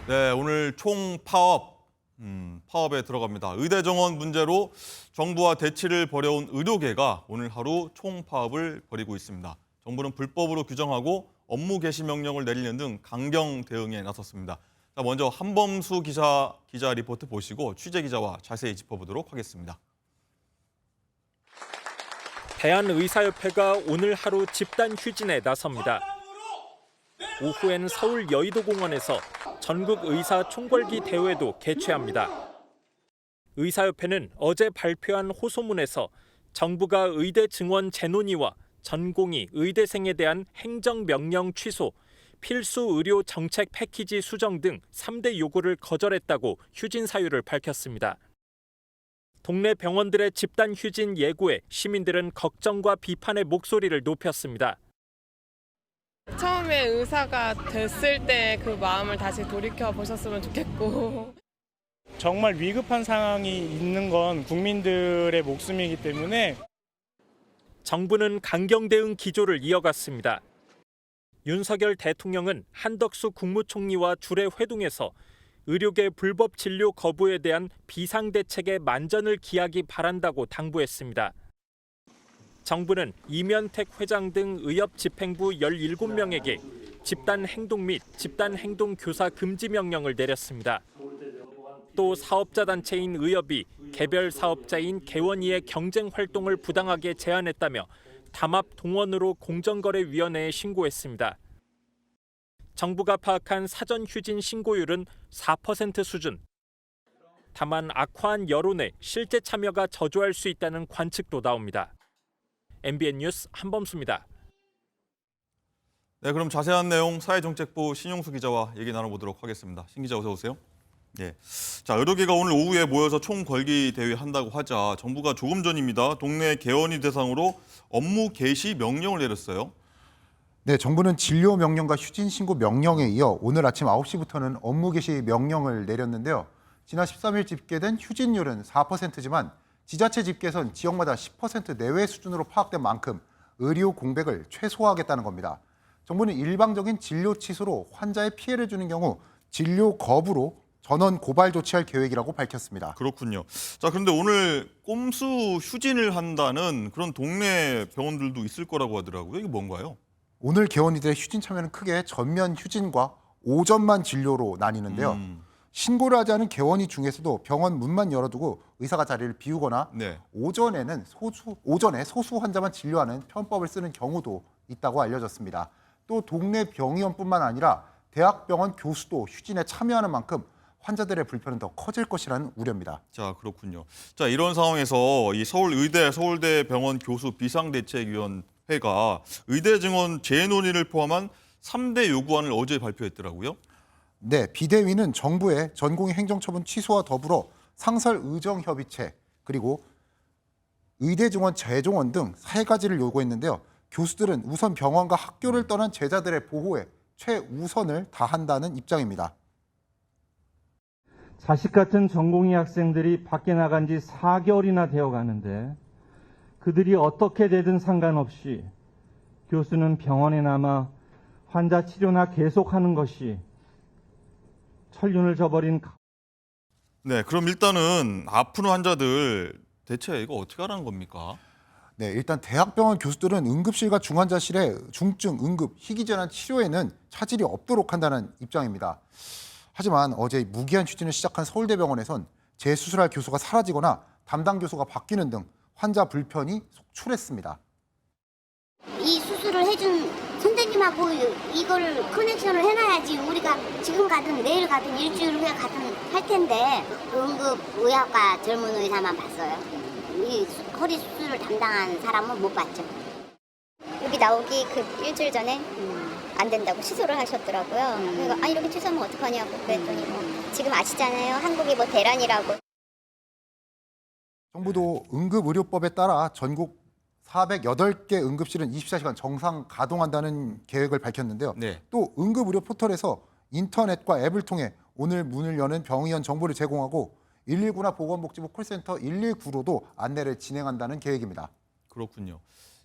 네, 오늘 파업에 들어갑니다. 의대 정원 문제로 정부와 대치를 벌여온 의료계가 오늘 하루 총파업을 벌이고 있습니다. 정부는 불법으로 규정하고 업무 개시 명령을 내리는 등 강경 대응에 나섰습니다. 자, 먼저 한범수 기자 리포트 보시고 취재 기자와 자세히 짚어보도록 하겠습니다. 대한의사협회가 오늘 하루 집단 휴진에 나섭니다. 오후엔 서울 여의도공원에서 전국 의사 총궐기 대회도 개최합니다. 의사협회는 어제 발표한 호소문에서 정부가 의대 증원 재논의와 전공의 의대생에 대한 행정명령 취소, 필수 의료 정책 패키지 수정 등 3대 요구를 거절했다고 휴진 사유를 밝혔습니다. 동네 병원들의 집단 휴진 예고에 시민들은 걱정과 비판의 목소리를 높였습니다. 처음에 의사가 됐을 때 그 마음을 다시 돌이켜 보셨으면 좋겠고. 정말 위급한 상황이 있는 건 국민들의 목숨이기 때문에 정부는 강경 대응 기조를 이어갔습니다. 윤석열 대통령은 한덕수 국무총리와 주례 회동에서 의료계 불법 진료 거부에 대한 비상대책에 만전을 기하기 바란다고 당부했습니다. 정부는 이면택 회장 등 의협집행부 17명에게 집단 행동 및 집단 행동 교사 금지 명령을 내렸습니다. 또 사업자 단체인 의협이 개별 사업자인 개원이의 경쟁 활동을 부당하게 제한했다며 담합 동원으로 공정거래위원회에 신고했습니다. 정부가 파악한 사전 휴진 신고율은 4% 수준. 다만 악화한 여론에 실제 참여가 저조할 수 있다는 관측도 나옵니다. MBN 뉴스 한범수입니다. 네, 그럼 자세한 내용 사회정책부 신용수 기자와 얘기 나눠보도록 하겠습니다. 신 기자 어서 오세요. 예. 자, 의료계가 오늘 오후에 모여서 총궐기 대회 한다고 하자 정부가 조금 전입니다. 동네 개원이 대상으로 업무 개시 명령을 내렸어요. 네, 정부는 진료 명령과 휴진 신고 명령에 이어 오늘 아침 9시부터는 업무 개시 명령을 내렸는데요. 지난 13일 집계된 휴진율은 4%지만 지자체 집계선 지역마다 10% 내외 수준으로 파악된 만큼 의료 공백을 최소화하겠다는 겁니다. 정부는 일방적인 진료 취소로 환자의 피해를 주는 경우 진료 거부로 전원 고발 조치할 계획이라고 밝혔습니다. 그렇군요. 자, 그런데 오늘 꼼수 휴진을 한다는 그런 동네 병원들도 있을 거라고 하더라고요. 이게 뭔가요? 오늘 개원이들의 휴진 참여는 크게 전면 휴진과 오전만 진료로 나뉘는데요. 신고를 하지 않은 개원이 중에서도 병원 문만 열어두고 의사가 자리를 비우거나 네. 오전에 소수 환자만 진료하는 편법을 쓰는 경우도 있다고 알려졌습니다. 또 동네 병의원뿐만 아니라 대학병원 교수도 휴진에 참여하는 만큼 환자들의 불편은 더 커질 것이라는 우려입니다. 자, 그렇군요. 자, 이런 상황에서 이 서울대병원 교수 비상대책위원회가 의대 증원 재논의를 포함한 3대 요구안을 어제 발표했더라고요. 네, 비대위는 정부의 전공의 행정처분 취소와 더불어 상설 의정협의체 그리고 의대 증원 재정원 등 3가지를 요구했는데요. 교수들은 우선 병원과 학교를 떠난 제자들의 보호에 최우선을 다한다는 입장입니다. 자식 같은 전공의 학생들이 밖에 나간 지 4개월이나 되어 가는데 그들이 어떻게 되든 상관없이 교수는 병원에 남아 환자 치료나 계속하는 것이 천륜을 저버린. 네, 그럼 일단은 아픈 환자들 대체 이거 어떻게 하라는 겁니까? 네, 일단 대학병원 교수들은 응급실과 중환자실의 중증, 응급, 희귀질환 치료에는 차질이 없도록 한다는 입장입니다. 하지만 어제 무기한 휴진을 시작한 서울대병원에선 재수술할 교수가 사라지거나 담당 교수가 바뀌는 등 환자 불편이 속출했습니다. 이 수술을 해준 선생님하고 이걸 커넥션을 해놔야지 우리가 지금 가든 내일 가든 일주일 후에 가든 할 텐데 응급의학과 젊은 의사만 봤어요. 이 허리 수술을 담당한 사람은 못 봤죠. 여기 나오기 그 일주일 전에 안 된다고 취소를 하셨더라고요. 그러니까 이렇게 취소하면 어떡하냐고 그랬더니 지금 아시잖아요. 한국이 대란이라고. 정부도 응급의료법에 따라 전국 408개 응급실은 24시간 정상 가동한다는 계획을 밝혔는데요. 네. 또 응급의료 포털에서 인터넷과 앱을 통해 오늘 문을 여는 병의원 정보를 제공하고 119나 보건복지부 콜센터 119로도 안내를 진행한다는 계획입니다. 그렇군요.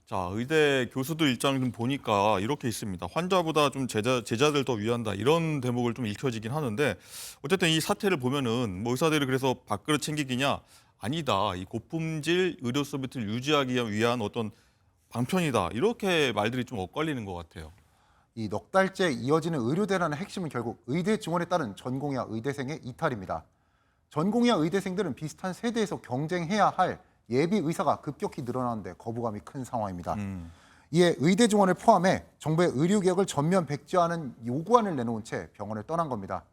자, 의대 교수들 입장 좀 보니까 이렇게 있습니다. 환자보다 좀 제자들 더 위한다 이런 대목을 좀 읽혀지긴 하는데 어쨌든 이 사태를 보면은 뭐 의사들이 그래서 밥그릇 챙기기냐 아니다. 이 고품질 의료 서비스를 유지하기 위한 어떤 방편이다. 이렇게 말들이 좀 엇갈리는 것 같아요. 이 넉 달째 이어지는 의료대란의 핵심은 결국 의대 증원에 따른 전공의와 의대생의 이탈입니다. 전공의와 의대생들은 비슷한 세대에서 경쟁해야 할 예비 의사가 급격히 늘어나는데 거부감이 큰 상황입니다. 이에 의대 증원을 포함해 정부의 의료개혁을 전면 백지화하는 요구안을 내놓은 채 병원을 떠난 겁니다.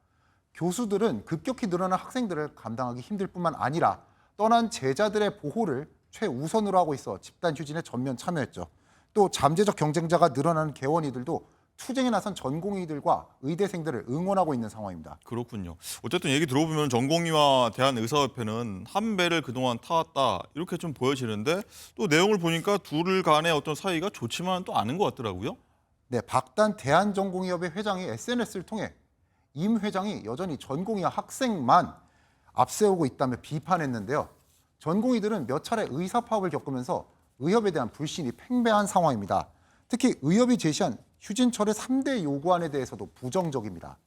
교수들은 급격히 늘어난 학생들을 감당하기 힘들 뿐만 아니라 떠난 제자들의 보호를 최우선으로 하고 있어 집단 휴진에 전면 참여했죠. 또 잠재적 경쟁자가 늘어나는 개원이들도 투쟁에 나선 전공의들과 의대생들을 응원하고 있는 상황입니다. 그렇군요. 어쨌든 얘기 들어보면 전공의와 대한의사협회는 한 배를 그동안 타왔다 이렇게 좀 보여지는데 또 내용을 보니까 둘 간의 어떤 사이가 좋지만 또 않은 것 같더라고요. 네, 박단 대한전공의협회 회장이 SNS를 통해 임 회장이 여전히 전공의와 학생만 앞세우고 있다며 비판했는데요. 전공의들은 몇 차례 의사 파업을 겪으면서 의협에 대한 불신이 팽배한 상황입니다. 특히 의협이 제시한 휴진철의 3대 요구안에 대해서도 부정적입니다.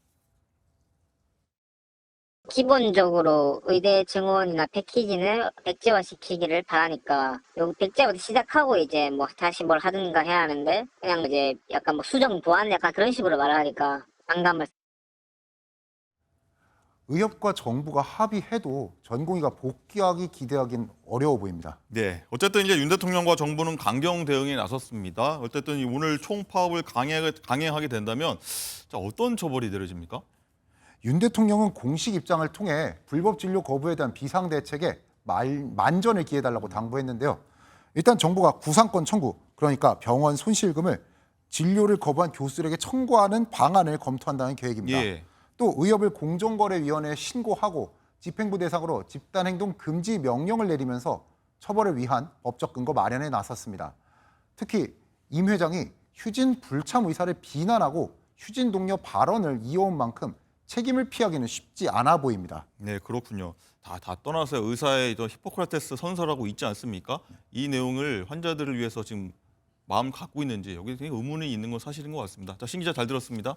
기본적으로 의대 증원이나 패키지는 백제화시키기를 바라니까 요 백제화부터 시작하고 이제 뭐 다시 뭘 하든가 해야 하는데 그냥 이제 약간 뭐 수정 보완 약간 그런 식으로 말하니까 반감을. 의협과 정부가 합의해도 전공의가 복귀하기 기대하기는 어려워 보입니다. 네, 어쨌든 이제 윤 대통령과 정부는 강경 대응에 나섰습니다. 어쨌든 오늘 총파업을 강행하게 된다면 자, 어떤 처벌이 내려집니까? 윤 대통령은 공식 입장을 통해 불법 진료 거부에 대한 비상 대책에 만전을 기해달라고 당부했는데요. 일단 정부가 구상권 청구, 그러니까 병원 손실금을 진료를 거부한 교수들에게 청구하는 방안을 검토한다는 계획입니다. 예. 또 의협을 공정거래위원회에 신고하고 집행부 대상으로 집단행동 금지 명령을 내리면서 처벌을 위한 법적 근거 마련에 나섰습니다. 특히 임 회장이 휴진 불참 의사를 비난하고 휴진 독려 발언을 이어온 만큼 책임을 피하기는 쉽지 않아 보입니다. 네, 그렇군요. 다 떠나서 의사의 히포크라테스 선서라고 있지 않습니까? 이 내용을 환자들을 위해서 지금 마음 갖고 있는지 여기 되게 의문이 있는 건 사실인 것 같습니다. 자, 신 기자 잘 들었습니다.